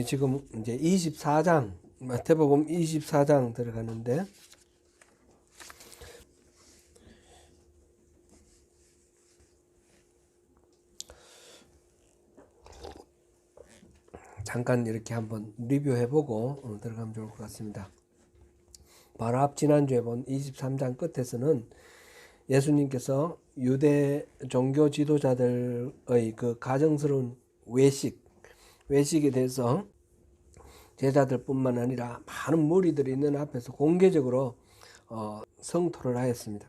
지금 이제 24장, 마태복음 24장 들어가는데, 잠깐 이렇게 한번 리뷰해보고 들어가면 좋을 것 같습니다. 바로 앞 지난주에 본 23장 끝에서는 예수님께서 유대 종교 지도자들의 그 가정스러운 외식에 대해서 제자들뿐만 아니라 많은 무리들이 있는 앞에서 공개적으로 성토를 하였습니다.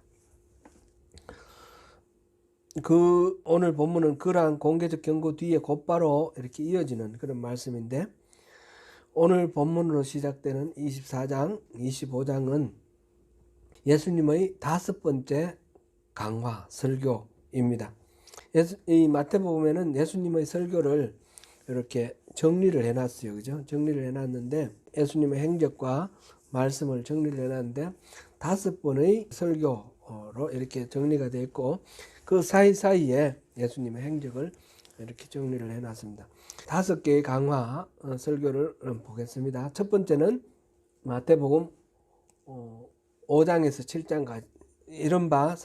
오늘 본문은 그러한 공개적 경고 뒤에 곧바로 이렇게 이어지는 그런 말씀인데, 오늘 본문으로 시작되는 24장, 25장은 예수님의 5번째 강화, 설교입니다. 이 마태복음에는 예수님의 설교를 이렇게 정리를 해놨어요. 그죠? 정리를 해놨는데, 예수님의 행적과 말씀을 정리를 해놨는데, 5번의 설교로 이렇게 정리가 되어 있고, 그 사이사이에 예수님의 행적을 이렇게 정리를 해놨습니다. 5개의 강화 설교를 보겠습니다. 첫 번째는 마태복음 5장에서 7장까지 이른바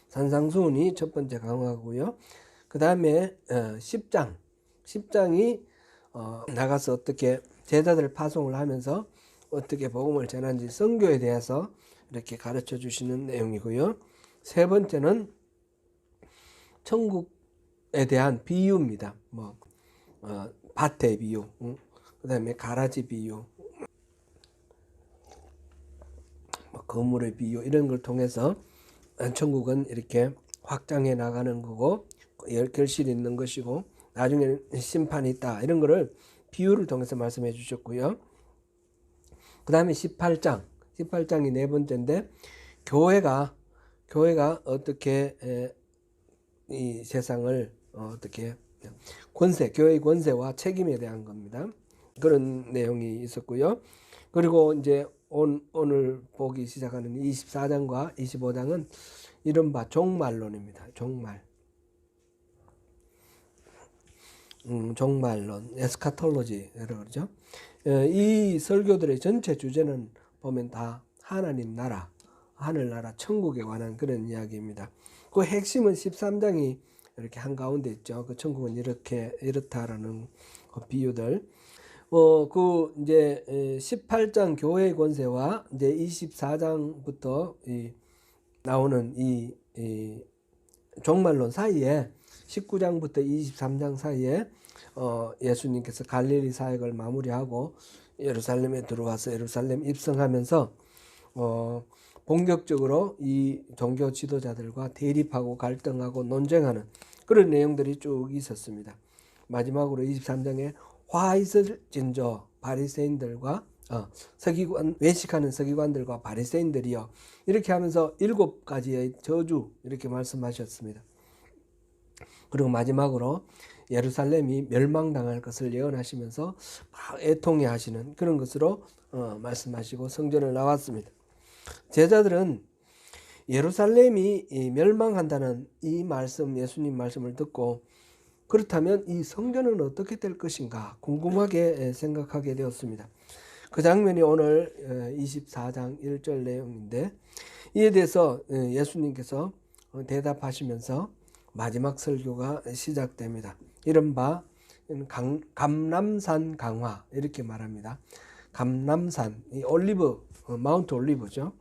산상수훈이 첫 번째 강화고요. 그 다음에 10장이 나가서 어떻게 제자들 파송을 하면서 어떻게 복음을 전하는지 선교에 대해서 이렇게 가르쳐 주시는 내용이고요. 세 번째는 천국에 대한 비유입니다. 밭의 비유, 그 다음에 가라지 비유, 건물의 비유, 이런 걸 통해서 천국은 이렇게 확장해 나가는 거고, 결실이 있는 것이고, 나중에는 심판이 있다, 이런 거를 비유를 통해서 말씀해 주셨고요. 그 다음에 18장이 네 번째인데, 교회가 어떻게 이 세상을 어떻게 교회의 권세와 책임에 대한 겁니다. 그런 내용이 있었고요. 그리고 이제 오늘 보기 시작하는 24장과 25장은 이른바 종말론입니다. 종말론, 에스카톨로지라고 그러죠. 이 설교들의 전체 주제는 보면 다 하나님 나라, 하늘나라, 천국에 관한 그런 이야기입니다. 그 핵심은 13장이 이렇게 한가운데 있죠. 그 천국은 이렇다라는 그 비유들. 이제 18장 교회의 권세와 이제 24장부터 나오는 이 종말론 사이에 19장부터 23장 사이에 예수님께서 갈릴리 사역을 마무리하고 예루살렘에 들어와서 예루살렘 입성하면서 본격적으로 이 종교 지도자들과 대립하고 갈등하고 논쟁하는 그런 내용들이 쭉 있었습니다. 마지막으로 23장에 화 있을진저 바리새인들과 외식하는 서기관들과 바리새인들이요, 이렇게 하면서 7가지의 저주 이렇게 말씀하셨습니다. 그리고 마지막으로 예루살렘이 멸망당할 것을 예언하시면서 애통해 하시는 그런 것으로 말씀하시고 성전을 나왔습니다. 제자들은 예루살렘이 멸망한다는 이 말씀, 예수님 말씀을 듣고 그렇다면 이 성전은 어떻게 될 것인가 궁금하게 생각하게 되었습니다. 그 장면이 오늘 24장 1절 내용인데, 이에 대해서 예수님께서 대답하시면서 마지막 설교가 시작됩니다. 이른바 감람산 강화 이렇게 말합니다. 감람산, 마운트 올리브죠.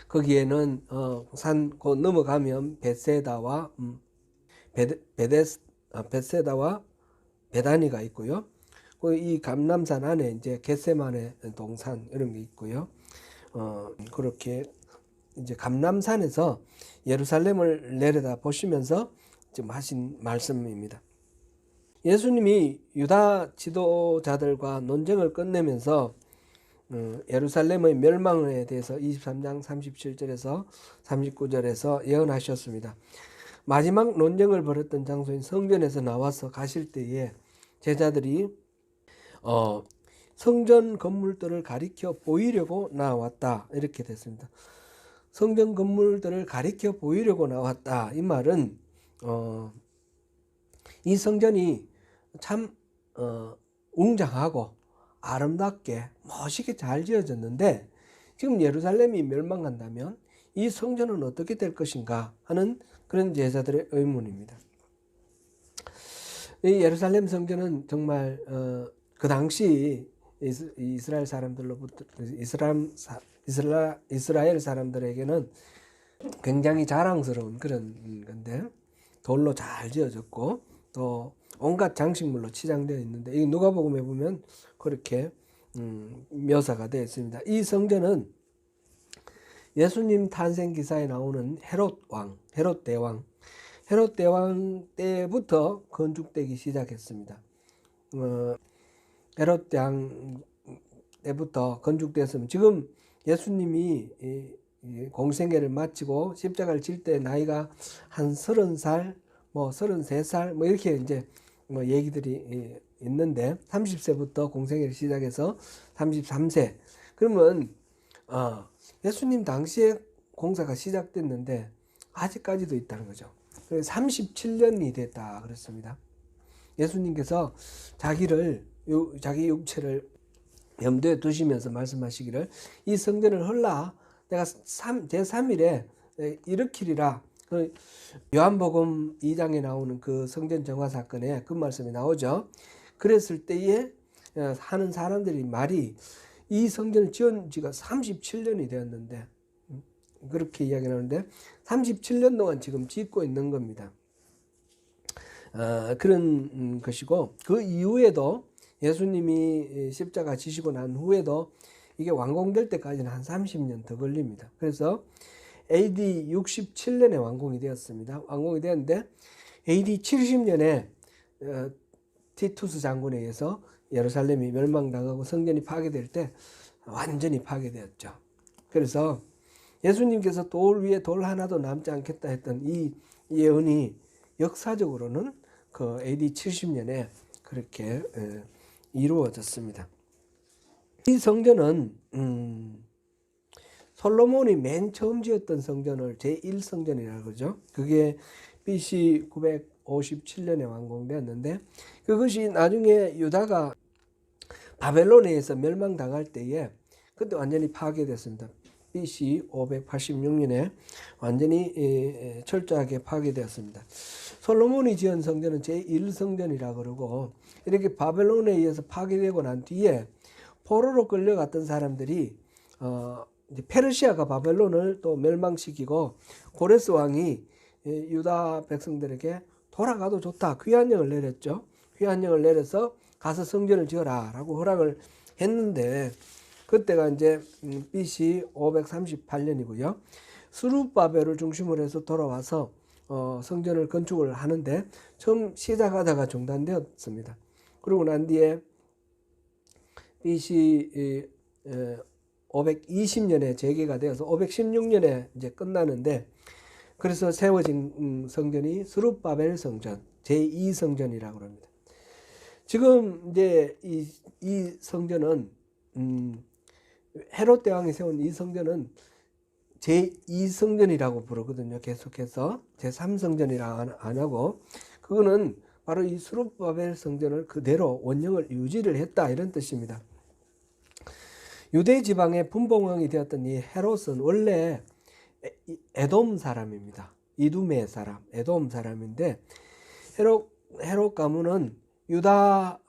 거기에는 산 곧 넘어가면 벳세다와 베다니가 있고요. 이 감람산 안에 이제 겟세마네 동산 이런 게 있고요. 그렇게 이제 감람산에서 예루살렘을 내려다 보시면서 지금 하신 말씀입니다. 예수님이 유다 지도자들과 논쟁을 끝내면서 예루살렘의 멸망에 대해서 23장 37절에서 39절에서 예언하셨습니다. 마지막 논쟁을 벌였던 장소인 성전에서 나와서 가실 때에 제자들이 성전 건물들을 가리켜 보이려고 나왔다, 이렇게 됐습니다. 성전 건물들을 가리켜 보이려고 나왔다, 이 말은 이 성전이 참 웅장하고 아름답게 멋있게 잘 지어졌는데 지금 예루살렘이 멸망한다면 이 성전은 어떻게 될 것인가 하는 그런 제자들의 의문입니다. 이 예루살렘 성전은 정말 그 당시 이스라엘 사람들로부터 이스라엘 사람들에게는 굉장히 자랑스러운 그런 건데 돌로 잘 지어졌고 또 온갖 장식물로 치장되어 있는데 이 누가복음에 보면 그렇게 묘사가 되어 있습니다. 이 성전은 예수님 탄생 기사에 나오는 헤롯 대왕 때부터 건축되기 시작했습니다. 헤롯 대왕 때부터 건축되었으면 지금 예수님이 공생애를 마치고 십자가를 질 때 나이가 한 30살, 33살 이렇게 이제 얘기들이 있는데 30세부터 공생애를 시작해서 33세. 그러면 예수님 당시에 공사가 시작됐는데 아직까지도 있다는 거죠. 37년이 됐다 그랬습니다. 예수님께서 자기 육체를 염두에 두시면서 말씀하시기를 이 성전을 헐라 내가 제3일에 일으키리라. 요한복음 2장에 나오는 그 성전 정화 사건에 그 말씀이 나오죠. 그랬을 때에 하는 사람들이 말이 이 성전을 지은 지가 37년이 되었는데 그렇게 이야기하는데 37년 동안 지금 짓고 있는 겁니다. 그런 것이고 그 이후에도 예수님이 십자가 지시고 난 후에도 이게 완공될 때까지는 한 30년 더 걸립니다. 그래서 AD 67년에 완공이 되었습니다. 완공이 되었는데 AD 70년에 티투스 장군에 의해서 예루살렘이 멸망당하고 성전이 파괴될 때 완전히 파괴되었죠. 그래서 예수님께서 돌 위에 돌 하나도 남지 않겠다 했던 이 예언이 역사적으로는 그 AD 70년에 그렇게 이루어졌습니다. 이 성전은 솔로몬이 맨 처음 지었던 성전을 제1성전이라고 그러죠. 그게 BC 957년에 완공되었는데 그것이 나중에 유다가 바벨론에 의해서 멸망당할 때에 그때 완전히 파괴됐습니다. BC 586년에 완전히 철저하게 파괴되었습니다. 솔로몬이 지은 성전은 제1성전이라고 그러고 이렇게 바벨론에 의해서 파괴되고 난 뒤에 포로로 끌려갔던 사람들이 페르시아가 바벨론을 또 멸망시키고 고레스 왕이 유다 백성들에게 돌아가도 좋다 귀환령을 내렸죠. 귀환령을 내려서 가서 성전을 지어라 라고 허락을 했는데 그때가 이제 BC 538년이고요. 스룹바벨을 중심으로 해서 돌아와서 성전을 건축을 하는데 처음 시작하다가 중단되었습니다. 그러고 난 뒤에 BC 520년에 재개가 되어서 516년에 이제 끝나는데 그래서 세워진 성전이 스룹바벨 성전 제2성전이라고 합니다. 지금 이제 이 성전은 헤롯 대왕이 세운 이 성전은 제2성전이라고 부르거든요. 계속해서 제3성전이라 안 하고 그거는 바로 이 스룹바벨 성전을 그대로 원형을 유지를 했다 이런 뜻입니다. 유대 지방의 분봉왕이 되었던 이 헤롯은 원래 에돔 사람입니다. 이두메 사람, 에돔 사람인데 헤롯 가문은 유다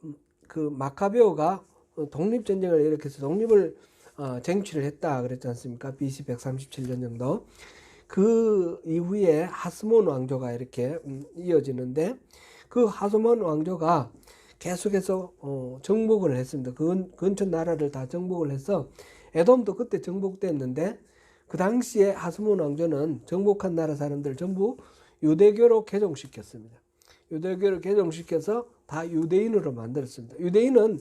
그 마카베오가 독립전쟁을 일으켜서 독립을 쟁취를 했다 그랬지 않습니까? BC 137년 정도. 그 이후에 하스몬 왕조가 이렇게 이어지는데 그 하스몬 왕조가 계속해서 정복을 했습니다. 근처 나라를 다 정복을 해서 에돔도 그때 정복됐는데 그 당시에 하스몬 왕조는 정복한 나라 사람들 전부 유대교로 개종시켰습니다. 유대교를 개종시켜서 다 유대인으로 만들었습니다. 유대인은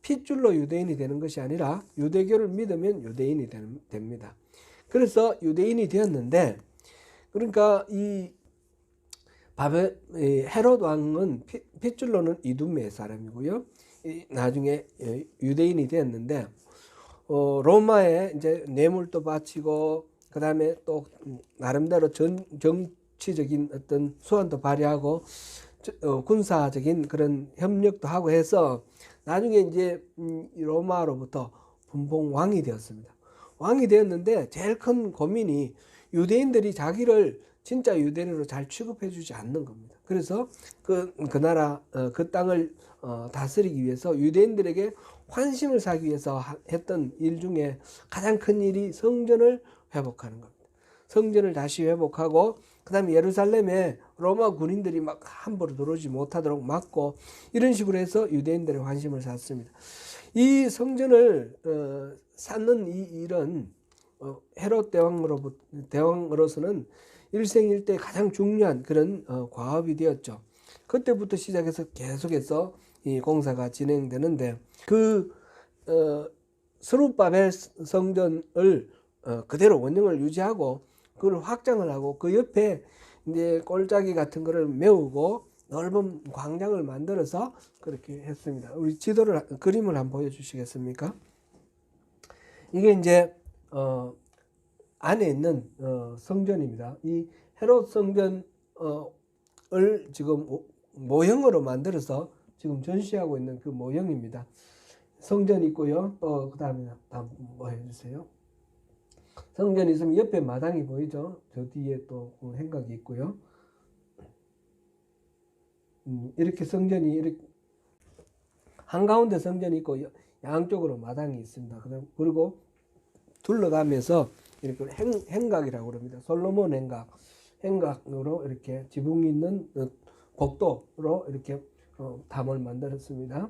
핏줄로 유대인이 되는 것이 아니라 유대교를 믿으면 유대인이 됩니다. 그래서 유대인이 되었는데 그러니까 이 헤롯 왕은 핏줄로는 이두메 사람이고요. 나중에 유대인이 되었는데 로마에 이제 뇌물도 바치고 그 다음에 또 나름대로 정치적인 어떤 수완도 발휘하고 군사적인 그런 협력도 하고 해서 나중에 이제 로마로부터 분봉왕이 되었습니다. 왕이 되었는데 제일 큰 고민이 유대인들이 자기를 진짜 유대인으로 잘 취급해 주지 않는 겁니다. 그래서 그 나라 그 땅을 다스리기 위해서 유대인들에게 환심을 사기 위해서 했던 일 중에 가장 큰 일이 성전을 회복하는 겁니다. 성전을 다시 회복하고 그다음에 예루살렘에 로마 군인들이 막 함부로 들어오지 못하도록 막고 이런 식으로 해서 유대인들의 환심을 샀습니다. 이 성전을 쌓는 이 일은 헤롯 대왕으로서는 일생일대 가장 중요한 그런 과업이 되었죠. 그때부터 시작해서 계속해서 이 공사가 진행되는데 그 스룹바벨 성전을 그대로 원형을 유지하고 그걸 확장을 하고 그 옆에 이제 골짜기 같은 거를 메우고 넓은 광장을 만들어서 그렇게 했습니다. 우리 그림을 한번 보여주시겠습니까? 이게 이제 안에 있는 성전입니다. 이 헤롯 성전을 지금 모형으로 만들어서 지금 전시하고 있는 그 모형입니다. 성전이 있고요. 또 그다음에 다음 뭐 해주세요. 성전이 있으면 옆에 마당이 보이죠. 저 뒤에 또 행각이 있고요. 이렇게 성전이 이렇게 한가운데 성전이 있고 양쪽으로 마당이 있습니다. 그리고 둘러가면서 이렇게 행각이라고 그럽니다. 솔로몬 행각으로 이렇게 지붕이 있는 복도로 이렇게 담을 만들었습니다.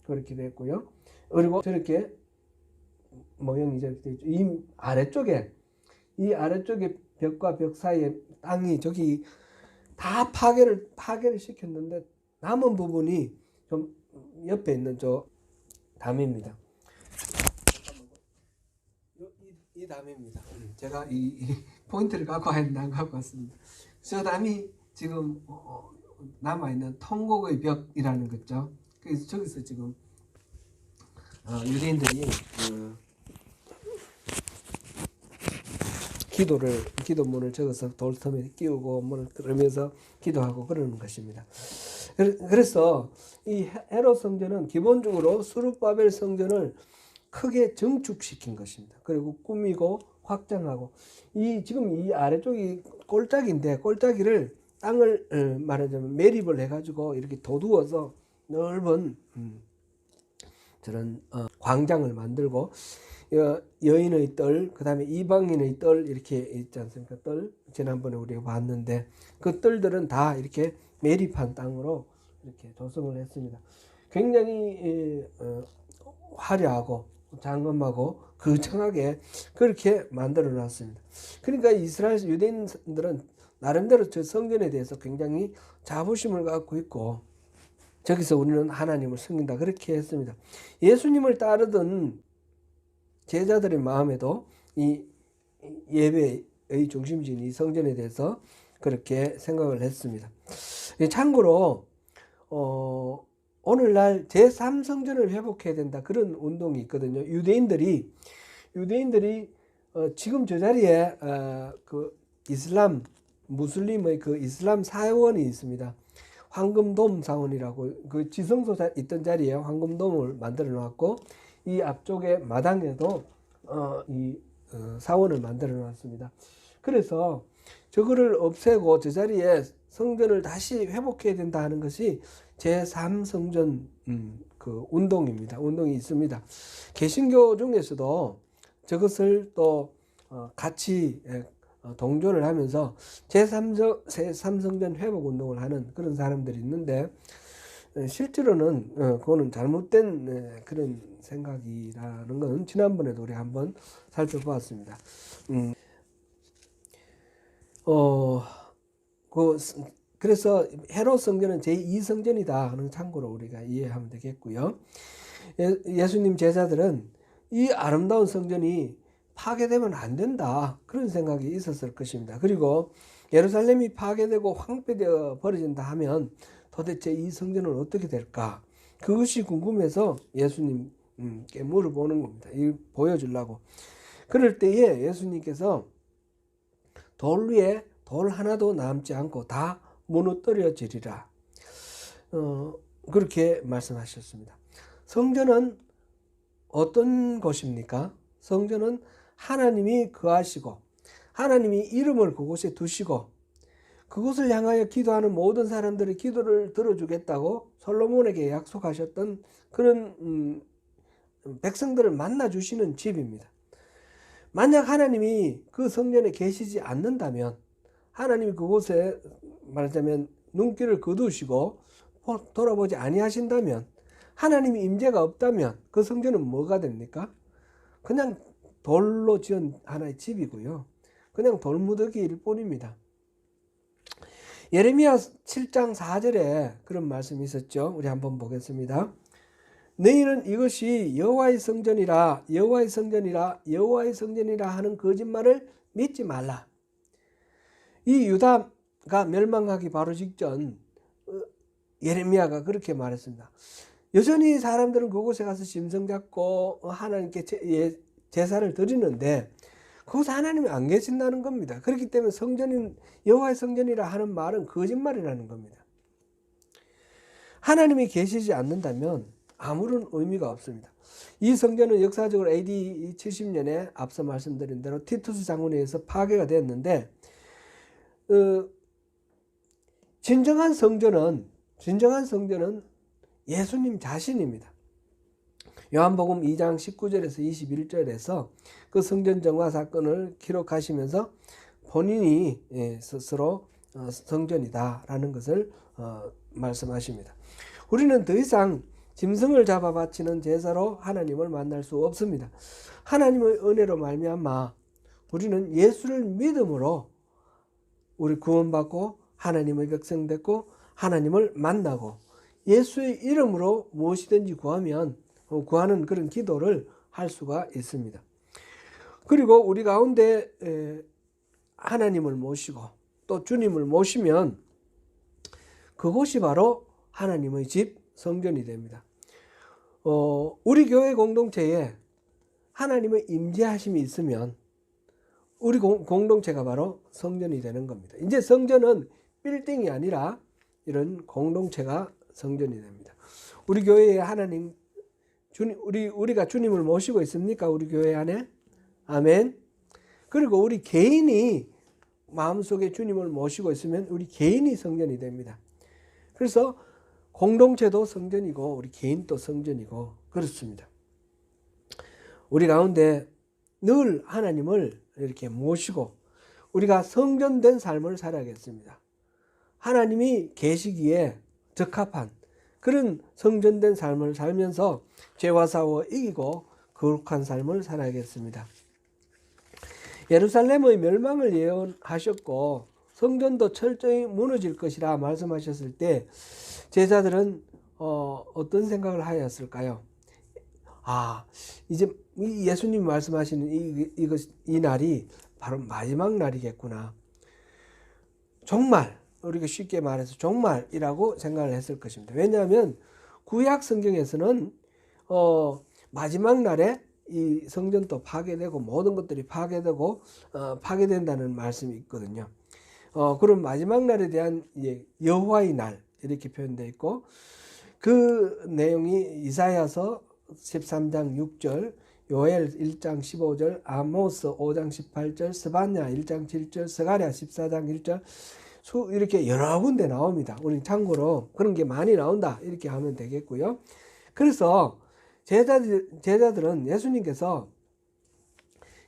그렇게 됐고요. 그리고 저렇게 모형이 저렇게 되어 있죠. 이 아래쪽에 벽과 벽 사이에 땅이 저기 다 파괴를 시켰는데 남은 부분이 좀 옆에 있는 저 담입니다. 이 담입니다. 제가 이 포인트를 갖고 왔는데 안 갖고 왔습니다. 저 담이 지금 남아있는 통곡의 벽이라는 거죠. 그래서 저기서 지금 유대인들이 기도문을 적어서 돌섬에 끼우고 문을 들으면서 기도하고 그러는 것입니다. 그래서 이 헤롯 성전은 기본적으로 스룹바벨 성전을 크게 증축시킨 것입니다. 그리고 꾸미고 확장하고 지금 이 아래쪽이 골짜기인데 골짜기를 땅을 말하자면 매립을 해가지고 이렇게 도두어서 넓은 저런 광장을 만들고 여인의 뜰, 그 다음에 이방인의 뜰 이렇게 있지 않습니까? 뜰 지난번에 우리가 봤는데 그 뜰들은 다 이렇게 매립한 땅으로 이렇게 조성을 했습니다. 굉장히 화려하고 장엄하고 거창하게 그렇게 만들어 놨습니다. 그러니까 이스라엘 유대인들은 나름대로 저 성전에 대해서 굉장히 자부심을 갖고 있고 저기서 우리는 하나님을 섬긴다 그렇게 했습니다. 예수님을 따르던 제자들의 마음에도 이 예배의 중심지인 이 성전에 대해서 그렇게 생각을 했습니다. 참고로 오늘날 제3성전을 회복해야 된다 그런 운동이 있거든요. 유대인들이 지금 저 자리에 그 무슬림의 그 이슬람 사원이 있습니다. 황금돔 사원이라고 그 지성소 있던 자리에 황금돔을 만들어 놨고 이 앞쪽에 마당에도 이 사원을 만들어 놨습니다. 그래서 저거를 없애고 저 자리에 성전을 다시 회복해야 된다 하는 것이 제3성전 그 운동이 있습니다. 개신교 중에서도 저것을 또 같이 동조를 하면서 제3성전 회복 운동을 하는 그런 사람들이 있는데 실제로는 그거는 잘못된 그런 생각이라는 건 지난번에도 우리 한번 살펴보았습니다. 그래서 헤롯 성전은 제2성전이다 하는 참고로 우리가 이해하면 되겠고요. 예수님 제자들은 이 아름다운 성전이 파괴되면 안 된다 그런 생각이 있었을 것입니다. 그리고 예루살렘이 파괴되고 황폐되어 버려진다 하면 도대체 이 성전은 어떻게 될까? 그것이 궁금해서 예수님께 물어보는 겁니다. 이 보여주려고. 그럴 때에 예수님께서 돌 위에 돌 하나도 남지 않고 다 무너뜨려지리라. 그렇게 말씀하셨습니다. 성전은 어떤 곳입니까? 성전은 하나님이 거하시고 하나님이 이름을 그곳에 두시고 그곳을 향하여 기도하는 모든 사람들의 기도를 들어주겠다고 솔로몬에게 약속하셨던 그런 백성들을 만나주시는 집입니다. 만약 하나님이 그 성전에 계시지 않는다면, 하나님이 그곳에 말하자면 눈길을 거두시고 돌아보지 아니하신다면, 하나님의 임재가 없다면 그 성전은 뭐가 됩니까? 그냥 돌로 지은 하나의 집이고요. 그냥 돌무더기일 뿐입니다. 예레미야 7장 4절에 그런 말씀이 있었죠. 우리 한번 보겠습니다. 너희는 이것이 여호와의 성전이라 여호와의 성전이라 여호와의 성전이라 하는 거짓말을 믿지 말라. 이 유다가 멸망하기 바로 직전 예레미야가 그렇게 말했습니다. 여전히 사람들은 그곳에 가서 짐승 잡고 하나님께 제사를 드리는데 그곳에 하나님이 안 계신다는 겁니다. 그렇기 때문에 성전인 여호와의 성전이라 하는 말은 거짓말이라는 겁니다. 하나님이 계시지 않는다면 아무런 의미가 없습니다. 이 성전은 역사적으로 AD 70년에 앞서 말씀드린 대로 티투스 장군에 의해서 파괴가 되었는데 진정한 성전은 예수님 자신입니다. 요한복음 2장 19절에서 21절에서 그 성전 정화 사건을 기록하시면서 본인이 스스로 성전이다라는 것을 말씀하십니다. 우리는 더 이상 짐승을 잡아 바치는 제사로 하나님을 만날 수 없습니다. 하나님의 은혜로 말미암아 우리는 예수를 믿음으로 우리 구원받고 하나님의 백성 됐고 하나님을 만나고 예수의 이름으로 무엇이든지 구하는 그런 기도를 할 수가 있습니다. 그리고 우리 가운데 하나님을 모시고 또 주님을 모시면 그곳이 바로 하나님의 집 성전이 됩니다. 우리 교회 공동체에 하나님의 임재하심이 있으면 우리 공동체가 바로 성전이 되는 겁니다. 이제 성전은 빌딩이 아니라 이런 공동체가 성전이 됩니다. 우리 교회에 우리가 주님을 모시고 있습니까? 우리 교회 안에? 아멘. 그리고 우리 개인이 마음속에 주님을 모시고 있으면 우리 개인이 성전이 됩니다. 그래서 공동체도 성전이고 우리 개인도 성전이고 그렇습니다. 우리 가운데 늘 하나님을 이렇게 모시고 우리가 성전된 삶을 살아야겠습니다. 하나님이 계시기에 적합한 그런 성전된 삶을 살면서 죄와 싸워 이기고 거룩한 삶을 살아야겠습니다. 예루살렘의 멸망을 예언하셨고 성전도 철저히 무너질 것이라 말씀하셨을 때 제자들은 어떤 생각을 하였을까요? 이제 예수님 말씀하시는 이 날이 바로 마지막 날이겠구나. 정말 우리가 쉽게 말해서 정말이라고 생각을 했을 것입니다. 왜냐하면 구약 성경에서는 마지막 날에 이 성전도 파괴되고 모든 것들이 파괴되고 파괴된다는 말씀이 있거든요. 그런 마지막 날에 대한 여호와의 날 이렇게 표현되어 있고 그 내용이 이사야서 13장 6절, 요엘 1장 15절, 아모스 5장 18절, 스바냐 1장 7절, 스가랴 14장 1절 이렇게 여러 군데 나옵니다. 우리 참고로 그런 게 많이 나온다 이렇게 하면 되겠고요. 그래서 제자들은 예수님께서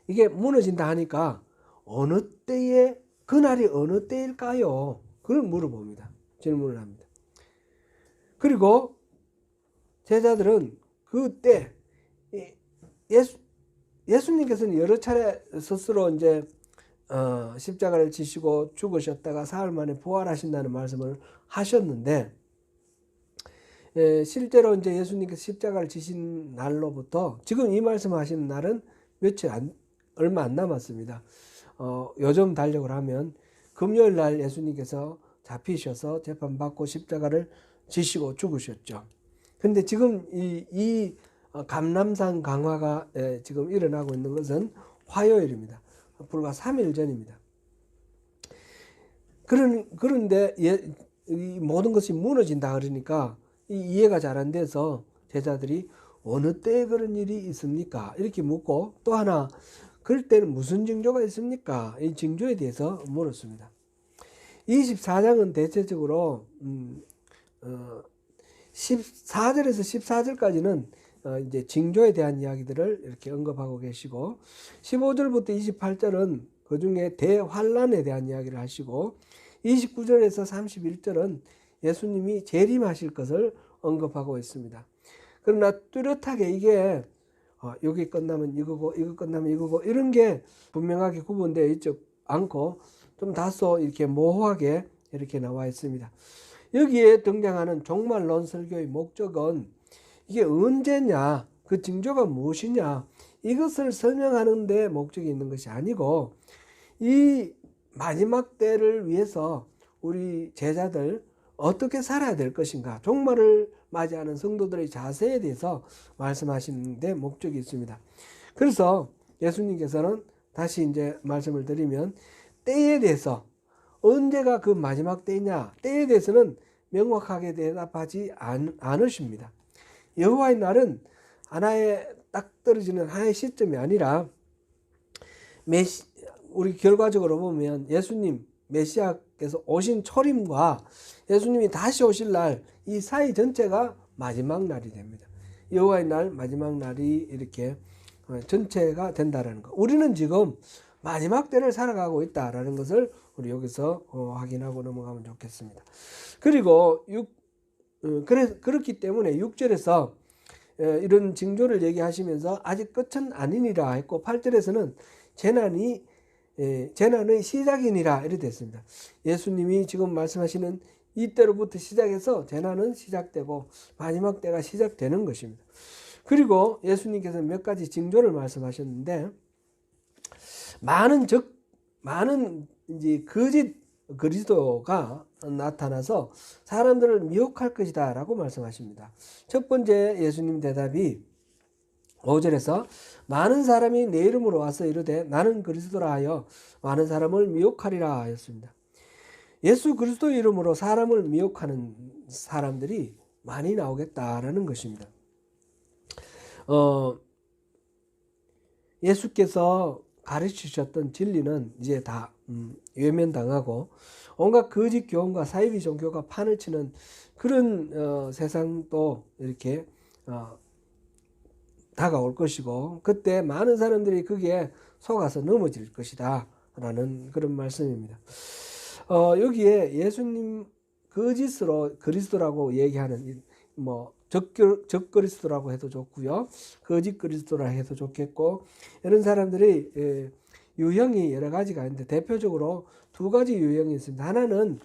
이게 무너진다 하니까 어느 때에 그날이 어느 때일까요? 그걸 물어봅니다. 질문을 합니다. 그리고 제자들은 그때 예수님께서는 여러 차례 스스로 이제 십자가를 지시고 죽으셨다가 사흘 만에 부활하신다는 말씀을 하셨는데 실제로 이제 예수님께서 십자가를 지신 날로부터 지금 이 말씀하시는 날은 얼마 안 남았습니다. 요즘 달력을 하면 금요일 날 예수님께서 잡히셔서 재판받고 십자가를 지시고 죽으셨죠. 근데 지금 이 감람산 강화가 지금 일어나고 있는 것은 화요일입니다. 불과 3일 전입니다. 그런데 이 모든 것이 무너진다 그러니까 이해가 잘 안 돼서 제자들이 어느 때에 그런 일이 있습니까? 이렇게 묻고 또 하나 그럴 때는 무슨 징조가 있습니까? 이 징조에 대해서 물었습니다. 24장은 대체적으로 14절에서 14절까지는 이제 징조에 대한 이야기들을 이렇게 언급하고 계시고 15절부터 28절은 그 중에 대환란에 대한 이야기를 하시고 29절에서 31절은 예수님이 재림하실 것을 언급하고 있습니다. 그러나 뚜렷하게 이게 여기 끝나면 이거고 이거 끝나면 이거고 이런 게 분명하게 구분되어 있지 않고 좀 다소 이렇게 모호하게 이렇게 나와 있습니다. 여기에 등장하는 종말론 설교의 목적은 이게 언제냐, 그 징조가 무엇이냐 이것을 설명하는 데 목적이 있는 것이 아니고 이 마지막 때를 위해서 우리 제자들 어떻게 살아야 될 것인가, 종말을 맞이하는 성도들의 자세에 대해서 말씀하시는 데 목적이 있습니다. 그래서 예수님께서는 다시 이제 말씀을 드리면 때에 대해서 언제가 그 마지막 때냐, 때에 대해서는 명확하게 대답하지 않으십니다. 여호와의 날은 하나의 딱 떨어지는 하나의 시점이 아니라 우리 결과적으로 보면 예수님 메시아께서 오신 초림과 예수님이 다시 오실 날 이 사이 전체가 마지막 날이 됩니다. 여호와의 날 마지막 날이 이렇게 전체가 된다라는 거. 우리는 지금 마지막 때를 살아가고 있다라는 것을 우리 여기서 확인하고 넘어가면 좋겠습니다. 그리고 그렇기 때문에 6절에서 이런 징조를 얘기하시면서 아직 끝은 아니니라 했고 8절에서는 재난의 시작이니라 이렇게 됐습니다. 예수님이 지금 말씀하시는 이때로부터 시작해서 재난은 시작되고 마지막 때가 시작되는 것입니다. 그리고 예수님께서 몇 가지 징조를 말씀하셨는데 많은 이제 거짓 그리스도가 나타나서 사람들을 미혹할 것이다 라고 말씀하십니다. 첫 번째 예수님 대답이 5절에서 많은 사람이 내 이름으로 와서 이르되 나는 그리스도라 하여 많은 사람을 미혹하리라 하였습니다. 예수 그리스도 이름으로 사람을 미혹하는 사람들이 많이 나오겠다라는 것입니다. 예수께서 가르치셨던 진리는 이제 다 외면당하고 온갖 거짓 교훈과 사이비 종교가 판을 치는 그런 세상도 이렇게 다가올 것이고 그때 많은 사람들이 거기에 속아서 넘어질 것이다 라는 그런 말씀입니다. 여기에 예수님 거짓으로 그리스도라고 얘기하는 적그리스도라고 해도 좋고요, 거짓 그리스도라 해도 좋겠고, 이런 사람들이 유형이 여러 가지가 있는데 대표적으로 두 가지 유형이 있습니다. 하나는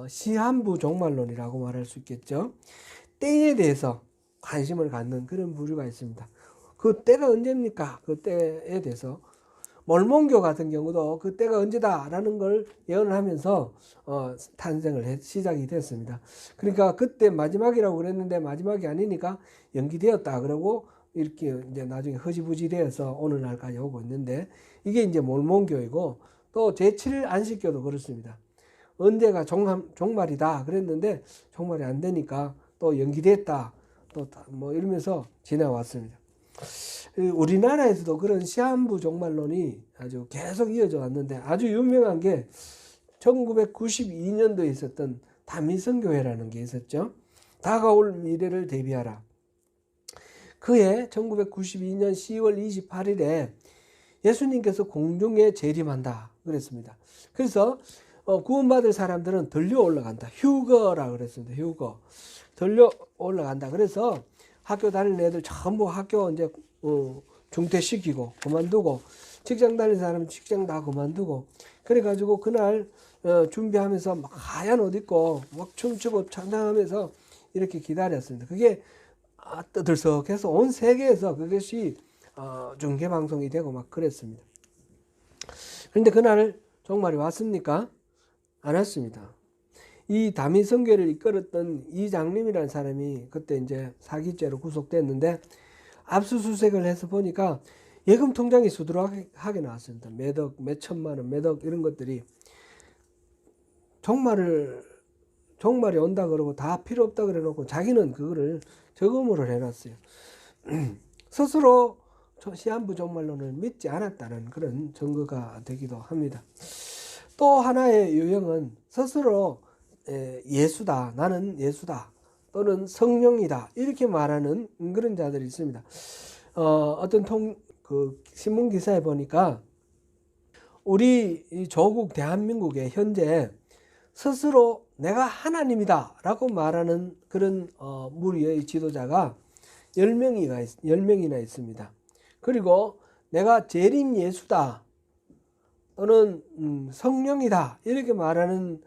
시한부 종말론이라고 말할 수 있겠죠. 때에 대해서 관심을 갖는 그런 부류가 있습니다. 그 때가 언제입니까? 그 때에 대해서 몰몬교 같은 경우도 그 때가 언제다라는 걸 예언을 하면서 시작이 됐습니다. 그러니까 그때 마지막이라고 그랬는데 마지막이 아니니까 연기되었다 그러고 이렇게 이제 나중에 허지부지 되어서 오늘날까지 오고 있는데 이게 이제 몰몬교이고 또 제7일 안식교도 그렇습니다. 언제가 종말이다 그랬는데 종말이 안 되니까 또 연기됐다 또 뭐 이러면서 지나왔습니다. 우리나라에서도 그런 시한부 종말론이 아주 계속 이어져 왔는데 아주 유명한 게 1992년도에 있었던 다미성교회라는 게 있었죠. 다가올 미래를 대비하라. 그해 1992년 10월 28일에 예수님께서 공중에 재림한다 그랬습니다. 그래서 구원받을 사람들은 들려 올라간다. 휴거라 그랬습니다. 휴거. 들려 올라간다. 그래서 학교 다니는 애들 전부 학교 이제 중퇴시키고 그만두고, 직장 다니는 사람은 직장 다 그만두고, 그래가지고 그날 준비하면서 막 하얀 옷 입고 막 춤추고 찬양하면서 이렇게 기다렸습니다. 그게 떠들썩해서 온 세계에서 그것이 중계방송이 되고 막 그랬습니다. 그런데 그날 종말이 왔습니까? 안 왔습니다. 이 다민성교를 이끌었던 이장님이라는 사람이 그때 이제 사기죄로 구속됐는데 압수수색을 해서 보니까 예금 통장이 수두룩하게 나왔습니다. 몇억, 몇천만 원, 몇억 이런 것들이 종말을 종말이 온다 그러고 다 필요 없다 그래 놓고 자기는 그거를 저금으로 해놨어요. 스스로 시한부 종말론을 믿지 않았다는 그런 증거가 되기도 합니다. 또 하나의 유형은 스스로 예수다, 나는 예수다, 또는 성령이다 이렇게 말하는 그런 자들이 있습니다. 어떤 신문 기사에 보니까 우리 조국 대한민국에 현재 스스로 내가 하나님이다 라고 말하는 그런 무리의 지도자가 10명이나 있습니다. 그리고 내가 재림 예수다 또는 성령이다 이렇게 말하는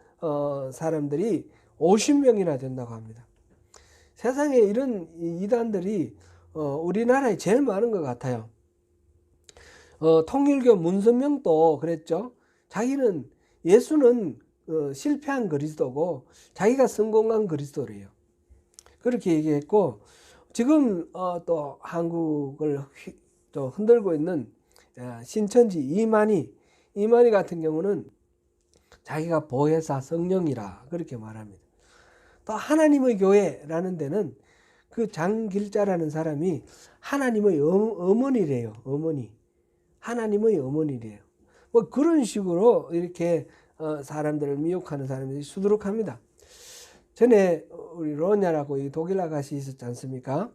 사람들이 50명이나 된다고 합니다. 세상에 이런 이단들이 우리나라에 제일 많은 것 같아요. 통일교 문선명도 그랬죠. 자기는 예수는 실패한 그리스도고 자기가 성공한 그리스도래요. 그렇게 얘기했고, 지금 또 한국을 또 흔들고 있는 신천지 이만희 같은 경우는 자기가 보혜사 성령이라 그렇게 말합니다. 또 하나님의 교회라는 데는 그 장길자라는 사람이 하나님의 어머니래요. 어머니. 하나님의 어머니래요. 뭐 그런 식으로 이렇게 사람들을 미혹하는 사람들이 수두룩합니다. 전에 우리 로냐라고 이 독일 아가씨 있었지 않습니까?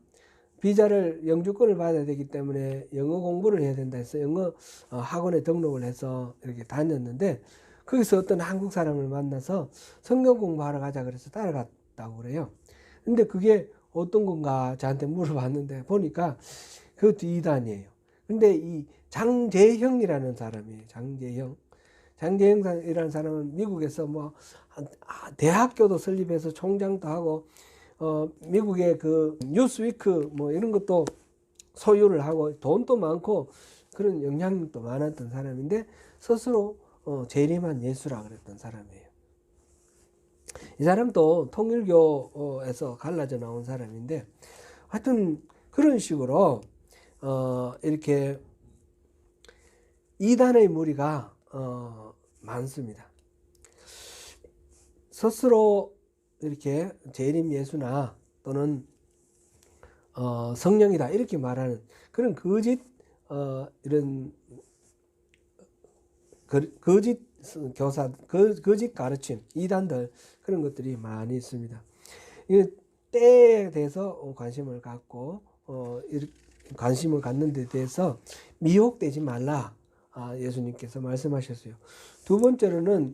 비자를 영주권을 받아야 되기 때문에 영어 공부를 해야 된다 해서 영어 학원에 등록을 해서 이렇게 다녔는데, 거기서 어떤 한국 사람을 만나서 성경 공부하러 가자 그래서 따라갔다고 그래요. 근데 그게 어떤 건가 저한테 물어봤는데 보니까 그것도 이단이에요. 근데 이 장재형이라는 사람이에요. 장재형이라는 사람은 미국에서 뭐 대학교도 설립해서 총장도 하고 미국의 그 뉴스위크 뭐 이런 것도 소유를 하고 돈도 많고 그런 영향력도 많았던 사람인데 스스로 재림한 예수라 그랬던 사람이에요. 이 사람도 통일교에서 갈라져 나온 사람인데 하여튼 그런 식으로 이렇게 이단의 무리가 많습니다. 스스로 이렇게 재림 예수나 또는 성령이다 이렇게 말하는 그런 거짓 이런 거짓 교사, 거짓 가르침, 이단들 그런 것들이 많이 있습니다. 이 때에 대해서 관심을 갖고 관심을 갖는 데 대해서 미혹되지 말라 예수님께서 말씀하셨어요. 두 번째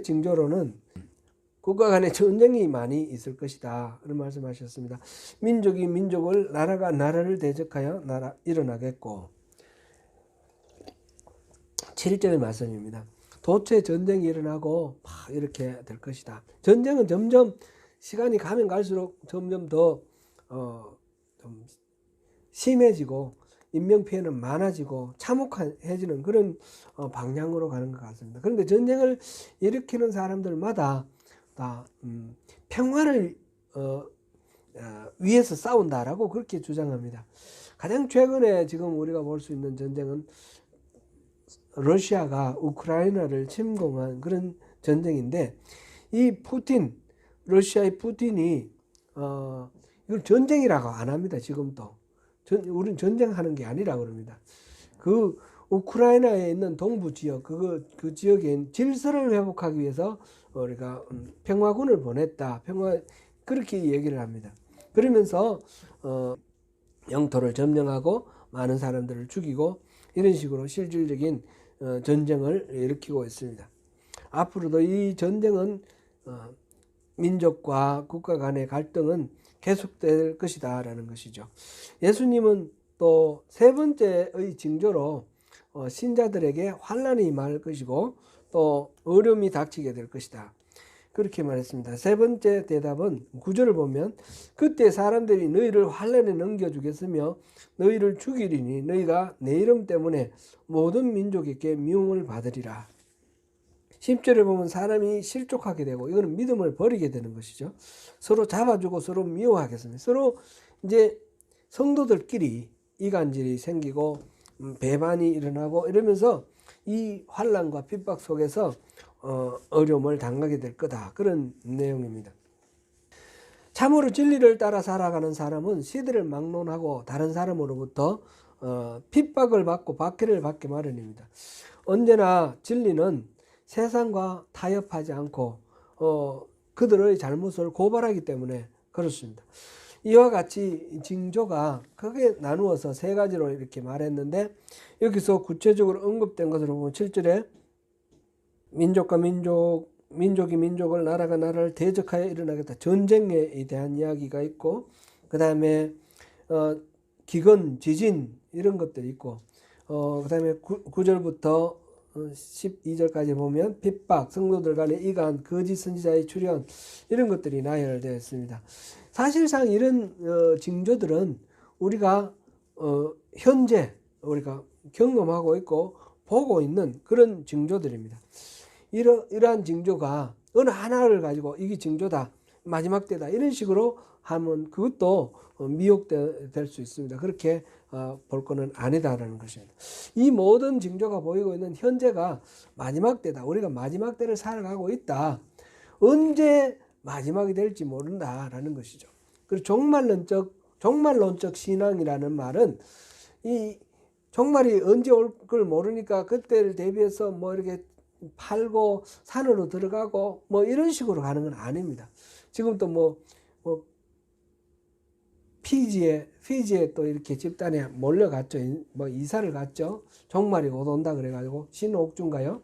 징조로는 국가 간의 전쟁이 많이 있을 것이다 그런 말씀하셨습니다. 민족이 민족을, 나라가 나라를 대적하여 일어나겠고, 7절 말씀입니다. 도처에 전쟁이 일어나고 막 이렇게 될 것이다. 전쟁은 점점 시간이 가면 갈수록 점점 더 좀 심해지고 인명피해는 많아지고 참혹해지는 그런 방향으로 가는 것 같습니다. 그런데 전쟁을 일으키는 사람들마다 다 평화를 위해서 싸운다라고 그렇게 주장합니다. 가장 최근에 지금 우리가 볼 수 있는 전쟁은 러시아가 우크라이나를 침공한 그런 전쟁인데, 이 러시아의 푸틴이 이걸 전쟁이라고 안 합니다. 지금도 우리는 전쟁하는 게 아니라고 그럽니다. 그 우크라이나에 있는 동부 지역 그 지역에 질서를 회복하기 위해서 우리가 평화군을 보냈다. 그렇게 얘기를 합니다. 그러면서 영토를 점령하고 많은 사람들을 죽이고 이런 식으로 실질적인 전쟁을 일으키고 있습니다. 앞으로도 이 전쟁은 민족과 국가 간의 갈등은 계속될 것이다 라는 것이죠. 예수님은 또 세 번째의 징조로 신자들에게 환난이 임할 것이고 또 어려움이 닥치게 될 것이다 그렇게 말했습니다. 세 번째 대답은 9절을 보면 그때 사람들이 너희를 환난에 넘겨주겠으며 너희를 죽이리니 너희가 내 이름 때문에 모든 민족에게 미움을 받으리라. 10절에 보면 사람이 실족하게 되고, 이거는 믿음을 버리게 되는 것이죠. 서로 잡아주고 서로 미워하겠습니다. 서로 이제 성도들끼리 이간질이 생기고 배반이 일어나고 이러면서 이 환난과 핍박 속에서 어려움을 당하게 될 거다. 그런 내용입니다. 참으로 진리를 따라 살아가는 사람은 시대를 막론하고 다른 사람으로부터 핍박을 받고 박해를 받기 마련입니다. 언제나 진리는 세상과 타협하지 않고 그들의 잘못을 고발하기 때문에 그렇습니다. 이와 같이 징조가 크게 나누어서 세 가지로 이렇게 말했는데, 여기서 구체적으로 언급된 것으로 보면 7절에 민족과 민족이 민족을, 나라가 나라를 대적하여 일어나겠다. 전쟁에 대한 이야기가 있고, 그 다음에 기근, 지진 이런 것들이 있고, 그 다음에 9절부터 12절까지 보면 핍박, 성도들 간의 이간, 거짓 선지자의 출현 이런 것들이 나열되어 있습니다. 사실상 이런 징조들은 우리가 현재 우리가 경험하고 있고 보고 있는 그런 징조들입니다. 이러한 징조가 어느 하나를 가지고 이게 징조다, 마지막 때다 이런 식으로 하면 그것도 미혹될 수 있습니다. 그렇게 볼 거는 아니다라는 것입니다. 이 모든 징조가 보이고 있는 현재가 마지막 때다. 우리가 마지막 때를 살아가고 있다. 언제 마지막이 될지 모른다라는 것이죠. 그리고 종말론적 신앙이라는 말은 이 종말이 언제 올 걸 모르니까 그때를 대비해서 뭐 이렇게 팔고 산으로 들어가고 뭐 이런 식으로 가는 건 아닙니다. 지금 또 뭐 피지에 또 이렇게 집단에 몰려갔죠. 뭐 이사를 갔죠. 종말이 곧 온다 그래가지고 신옥주인가요?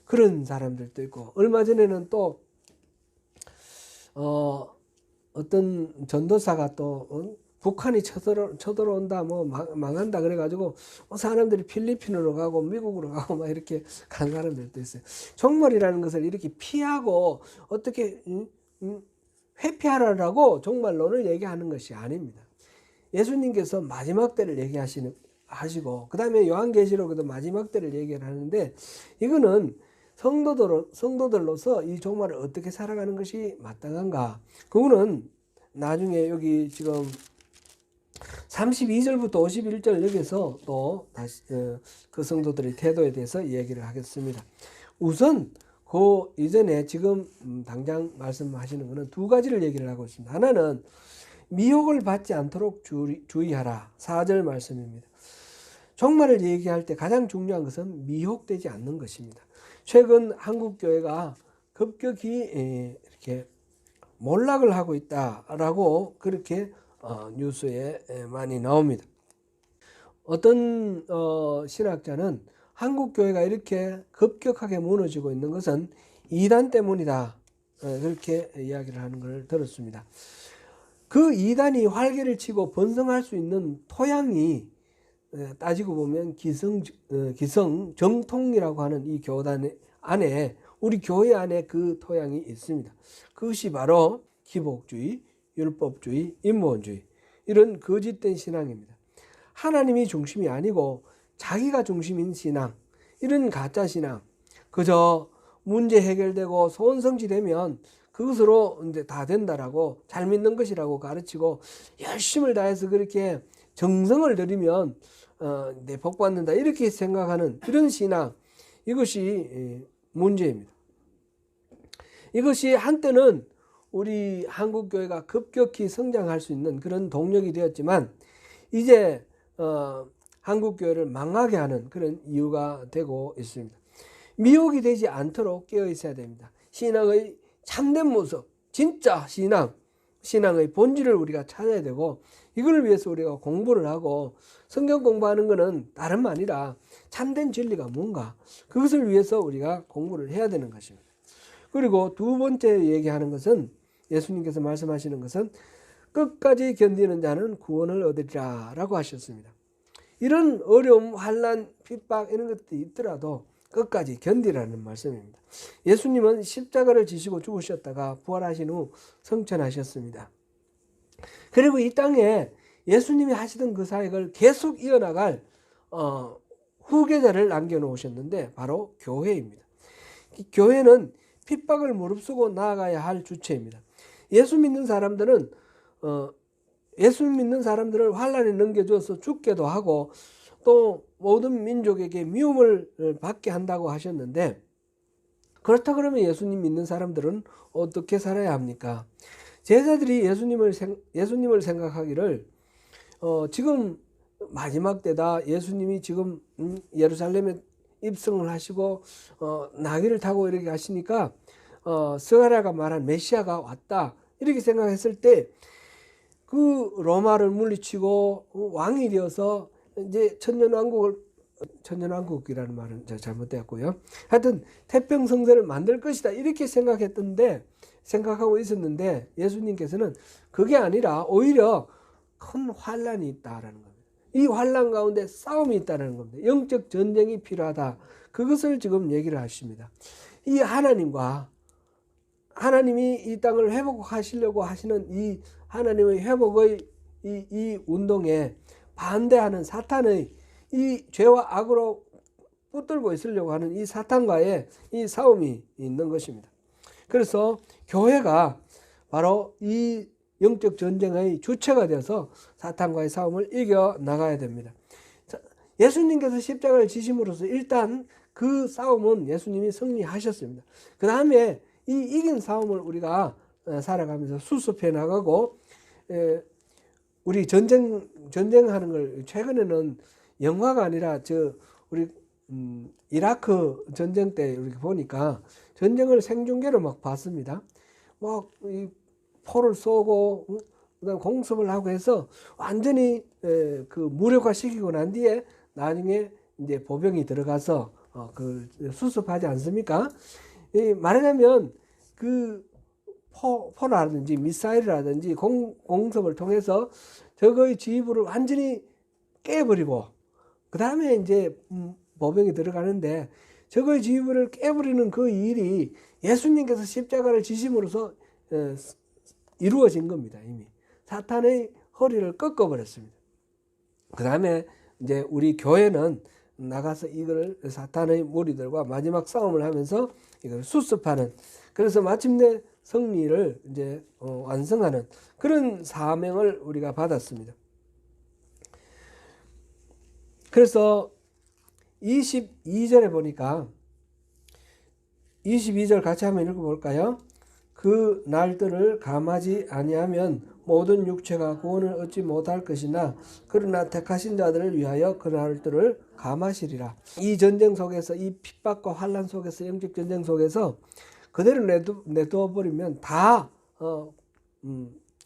그런 사람들도 있고, 얼마 전에는 또 어떤 전도사가 또 북한이 쳐들어온다, 뭐 망한다 그래가지고 사람들이 필리핀으로 가고 미국으로 가고 막 이렇게 간 사람들도 있어요. 종말이라는 것을 이렇게 피하고 어떻게 회피하라고 종말론을 얘기하는 것이 아닙니다. 예수님께서 마지막 때를 얘기하시고 그 다음에 요한계시록에도 마지막 때를 얘기를 하는데, 이거는 성도들로서 이 종말을 어떻게 살아가는 것이 마땅한가, 그거는 나중에 여기 지금 32절부터 51절 여기서 또 다시 그 성도들의 태도에 대해서 얘기를 하겠습니다. 우선 그 이전에 지금 당장 말씀하시는 것은 두 가지를 얘기를 하고 있습니다. 하나는 미혹을 받지 않도록 주의하라. 4절 말씀입니다. 종말을 얘기할 때 가장 중요한 것은 미혹되지 않는 것입니다. 최근 한국교회가 급격히 이렇게 몰락을 하고 있다라고 그렇게 뉴스에 많이 나옵니다. 어떤 신학자는 한국교회가 이렇게 급격하게 무너지고 있는 것은 이단 때문이다, 그렇게 이야기를 하는 걸 들었습니다. 그 이단이 활개를 치고 번성할 수 있는 토양이 따지고 보면 기성 정통이라고 하는 이 교단 안에, 우리 교회 안에 그 토양이 있습니다. 그것이 바로 기복주의, 율법주의, 인본주의, 이런 거짓된 신앙입니다. 하나님이 중심이 아니고 자기가 중심인 신앙, 이런 가짜 신앙, 그저 문제 해결되고 소원 성취되면 그것으로 이제 다 된다라고, 잘 믿는 것이라고 가르치고 열심을 다해서 그렇게 정성을 들이면 내 복 받는다 이렇게 생각하는 이런 신앙, 이것이 문제입니다. 이것이 한때는 우리 한국교회가 급격히 성장할 수 있는 그런 동력이 되었지만, 이제 한국교회를 망하게 하는 그런 이유가 되고 있습니다. 미혹이 되지 않도록 깨어 있어야 됩니다. 신앙의 참된 모습, 진짜 신앙의 본질을 우리가 찾아야 되고, 이걸 위해서 우리가 공부를 하고, 성경 공부하는 것은 다름 아니라 참된 진리가 뭔가, 그것을 위해서 우리가 공부를 해야 되는 것입니다. 그리고 두 번째 얘기하는 것은, 예수님께서 말씀하시는 것은 끝까지 견디는 자는 구원을 얻으리라 라고 하셨습니다. 이런 어려움, 환난, 핍박 이런 것들이 있더라도 끝까지 견디라는 말씀입니다. 예수님은 십자가를 지시고 죽으셨다가 부활하신 후 성천하셨습니다. 그리고 이 땅에 예수님이 하시던 그 사역을 계속 이어나갈 후계자를 남겨놓으셨는데 바로 교회입니다. 교회는 핍박을 무릅쓰고 나아가야 할 주체입니다. 예수 믿는 사람들을 환난에 넘겨줘서 죽게도 하고 또 모든 민족에게 미움을 받게 한다고 하셨는데, 그렇다 그러면 예수님 믿는 사람들은 어떻게 살아야 합니까? 제자들이 예수님을 생각하기를 지금 마지막 때다. 예수님이 지금 예루살렘에 입성을 하시고 나귀를 타고 이렇게 가시니까 스가랴가 말한 메시아가 왔다. 이렇게 생각했을 때 그 로마를 물리치고 왕이 되어서 이제 천년왕국이라는 말은 잘못되었고요. 하여튼 태평성세를 만들 것이다. 이렇게 생각하고 있었는데 예수님께서는 그게 아니라 오히려 큰 환란이 있다라는 겁니다. 이 환란 가운데 싸움이 있다는 겁니다. 영적 전쟁이 필요하다. 그것을 지금 얘기를 하십니다. 이 하나님이 이 땅을 회복하시려고 하시는 이 하나님의 회복의 이 운동에 반대하는 사탄의 이 죄와 악으로 붙들고 있으려고 하는 이 사탄과의 이 싸움이 있는 것입니다. 그래서 교회가 바로 이 영적 전쟁의 주체가 되어서 사탄과의 싸움을 이겨 나가야 됩니다. 예수님께서 십자가를 지심으로써 일단 그 싸움은 예수님이 승리하셨습니다. 그 다음에 이 이긴 싸움을 우리가 살아가면서 수습해 나가고, 우리 전쟁하는 걸 최근에는 영화가 아니라 우리 이라크 전쟁 때 이렇게 보니까 전쟁을 생중계로 막 봤습니다. 막 이 포를 쏘고 그다음 공습을 하고 해서 완전히 그 무력화시키고 난 뒤에 나중에 이제 보병이 들어가서 그 수습하지 않습니까? 말하자면 그 포라든지 미사일이라든지 공습을 통해서 적의 지휘부를 완전히 깨버리고 그 다음에 이제 보병이 들어가는데 적의 지휘부를 깨버리는 그 일이 예수님께서 십자가를 지심으로써 이루어진 겁니다. 이미 사탄의 허리를 꺾어버렸습니다. 그 다음에 이제 우리 교회는 나가서 이걸 사탄의 무리들과 마지막 싸움을 하면서 이걸 수습하는, 그래서 마침내 승리를 이제 완성하는 그런 사명을 우리가 받았습니다. 그래서 22절에 보니까 22절 같이 한번 읽어볼까요? 그 날들을 감하지 아니하면 모든 육체가 구원을 얻지 못할 것이나 그러나 택하신 자들을 위하여 그 날들을 감하시리라. 이 전쟁 속에서, 이 핍박과 환난 속에서, 영적 전쟁 속에서 그대로 내두어 버리면 다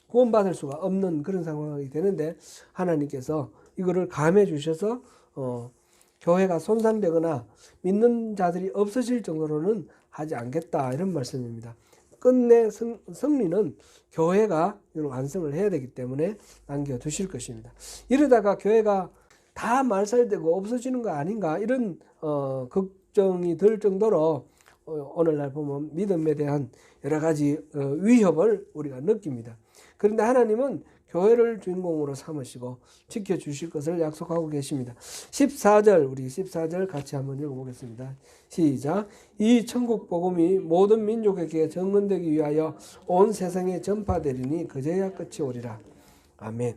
구원받을 수가 없는 그런 상황이 되는데 하나님께서 이거를 감해 주셔서 교회가 손상되거나 믿는 자들이 없어질 정도로는 하지 않겠다, 이런 말씀입니다. 끝내 승리는 교회가 완성을 해야 되기 때문에 남겨두실 것입니다. 이러다가 교회가 다 말살되고 없어지는 거 아닌가, 이런 걱정이 들 정도로 오늘날 보면 믿음에 대한 여러 가지 위협을 우리가 느낍니다. 그런데 하나님은 교회를 주인공으로 삼으시고 지켜주실 것을 약속하고 계십니다. 14절, 우리 14절 같이 한번 읽어보겠습니다. 시작. 이 천국 복음이 모든 민족에게 증언되기 위하여 온 세상에 전파되리니 그제야 끝이 오리라. 아멘.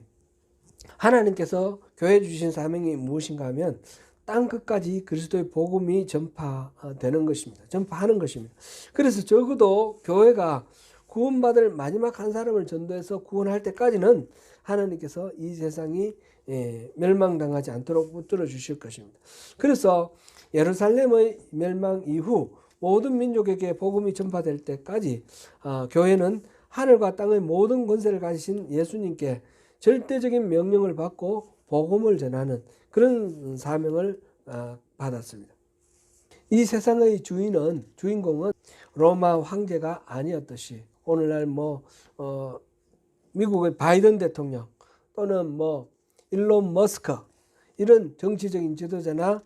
하나님께서 교회 주신 사명이 무엇인가 하면 땅 끝까지 그리스도의 복음이 전파되는 것입니다. 전파하는 것입니다. 그래서 적어도 교회가 구원받을 마지막 한 사람을 전도해서 구원할 때까지는 하나님께서 이 세상이 멸망당하지 않도록 붙들어 주실 것입니다. 그래서 예루살렘의 멸망 이후 모든 민족에게 복음이 전파될 때까지 교회는 하늘과 땅의 모든 권세를 가지신 예수님께 절대적인 명령을 받고 복음을 전하는 그런 사명을 받았습니다. 이 세상의 주인공은 로마 황제가 아니었듯이 오늘날 미국의 바이든 대통령 또는 일론 머스크 이런 정치적인 지도자나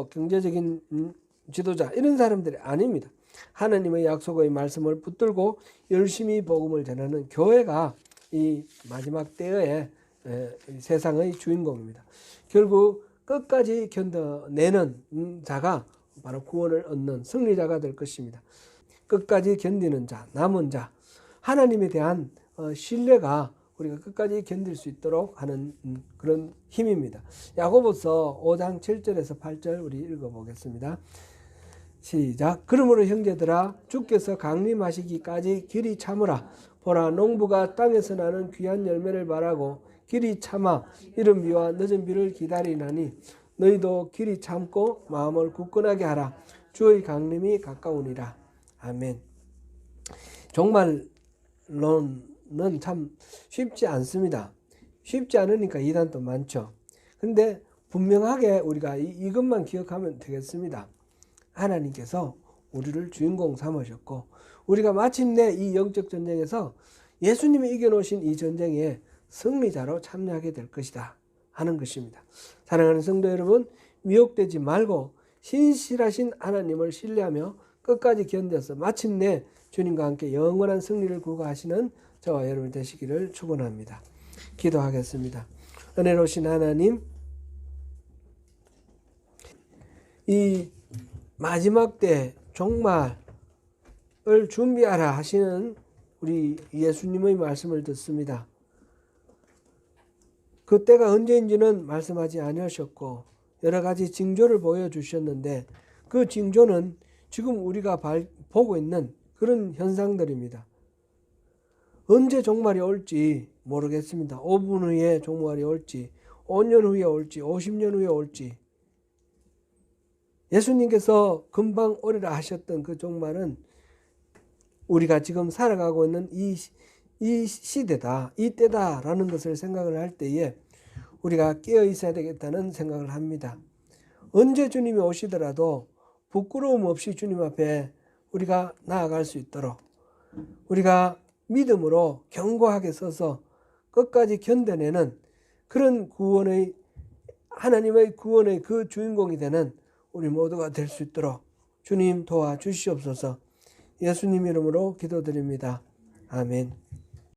경제적인 지도자 이런 사람들이 아닙니다. 하나님의 약속의 말씀을 붙들고 열심히 복음을 전하는 교회가 이 마지막 때의 세상의 주인공입니다. 결국 끝까지 견뎌내는 자가 바로 구원을 얻는 승리자가 될 것입니다. 끝까지 견디는 자, 남은 자, 하나님에 대한 신뢰가 우리가 끝까지 견딜 수 있도록 하는 그런 힘입니다. 야고보서 5장 7절에서 8절 우리 읽어보겠습니다. 시작. 그러므로 형제들아 주께서 강림하시기까지 길이 참으라. 보라 농부가 땅에서 나는 귀한 열매를 바라고 길이 참아 이른 비와 늦은 비를 기다리나니 너희도 길이 참고 마음을 굳건하게 하라. 주의 강림이 가까우니라. 아멘. 종말론은 참 쉽지 않습니다. 쉽지 않으니까 이단도 많죠. 근데 분명하게 우리가 이것만 기억하면 되겠습니다. 하나님께서 우리를 주인공 삼으셨고 우리가 마침내 이 영적 전쟁에서 예수님이 이겨놓으신 이 전쟁에 승리자로 참여하게 될 것이다 하는 것입니다. 사랑하는 성도 여러분, 미혹되지 말고 신실하신 하나님을 신뢰하며 끝까지 견뎌서 마침내 주님과 함께 영원한 승리를 구가하시는 저와 여러분 되시기를 축원합니다. 기도하겠습니다. 은혜로우신 하나님, 이 마지막 때 종말을 준비하라 하시는 우리 예수님의 말씀을 듣습니다. 그때가 언제인지는 말씀하지 않으셨고 여러 가지 징조를 보여주셨는데 그 징조는 지금 우리가 보고 있는 그런 현상들입니다. 언제 종말이 올지 모르겠습니다. 5분 후에 종말이 올지 5년 후에 올지 50년 후에 올지 예수님께서 금방 오리라 하셨던 그 종말은 우리가 지금 살아가고 있는 이 시대다, 이 때다라는 것을 생각을 할 때에 우리가 깨어 있어야 되겠다는 생각을 합니다. 언제 주님이 오시더라도 부끄러움 없이 주님 앞에 우리가 나아갈 수 있도록 우리가 믿음으로 견고하게 서서 끝까지 견뎌내는 그런 구원의 하나님의 구원의 그 주인공이 되는 우리 모두가 될 수 있도록 주님 도와주시옵소서. 예수님 이름으로 기도드립니다. 아멘.